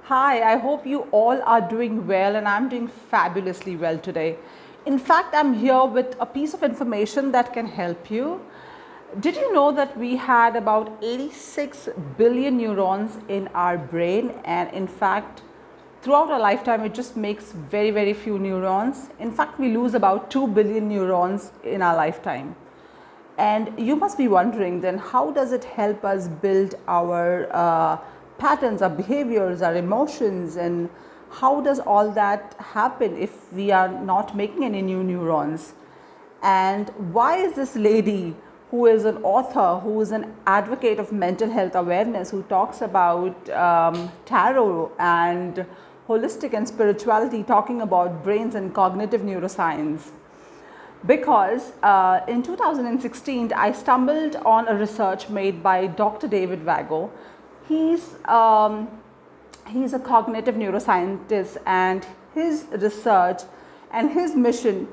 Hi, I hope you all are doing well and I'm doing fabulously well today. In fact, I'm here with a piece of information that can help you. Did you know that we had about 86 billion neurons in our brain, and in fact, throughout our lifetime, it just makes very, very few neurons. In fact, we lose about 2 billion neurons in our lifetime. And you must be wondering then, how does it help us build our patterns, our behaviors, our emotions, and how does all that happen if we are not making any new neurons? And why is this lady, who is an author, who is an advocate of mental health awareness, who talks about tarot and holistic and spirituality, talking about brains and cognitive neuroscience? Because in 2016, I stumbled on a research made by Dr. David Vago. He's, he's a cognitive neuroscientist, and his research and his mission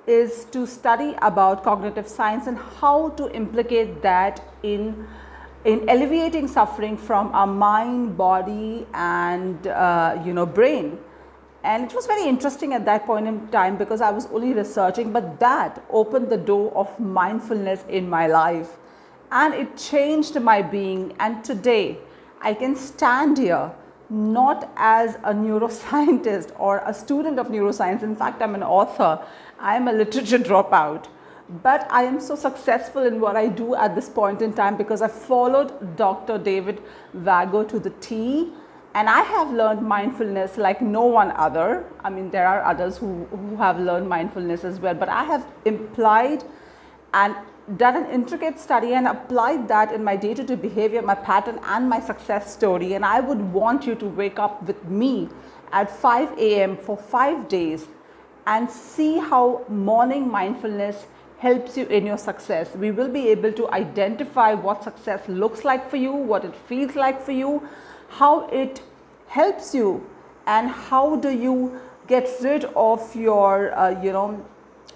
is to study about cognitive science and how to implicate that in alleviating suffering from our mind, body, and brain. And it was very interesting at that point in time because I was only researching, but that opened the door of mindfulness in my life, and it changed my being. And today I can stand here not as a neuroscientist or a student of neuroscience. In fact, I'm an author, I am a literature dropout, but I am so successful in what I do at this point in time because I followed Dr. David Vago to the T. And I have learned mindfulness like no one other. I mean, there are others who have learned mindfulness as well, but I have implied and done an intricate study and applied that in my day-to-day behavior, my pattern, and my success story. And I would want you to wake up with me at 5 a.m. for 5 days and see how morning mindfulness helps you in your success. We will be able to identify what success looks like for you, what it feels like for you, how it helps you, and how do you get rid of your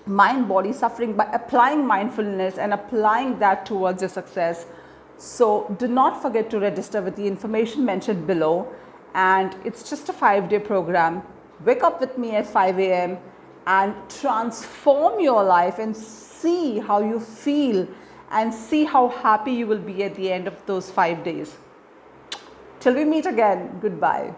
mind body suffering by applying mindfulness and applying that towards your success. So do not forget to register with the information mentioned below, and it's just a 5-day program. Wake up with me at 5 a.m. and transform your life and see how you feel and see how happy you will be at the end of those 5 days. Till we meet again, goodbye.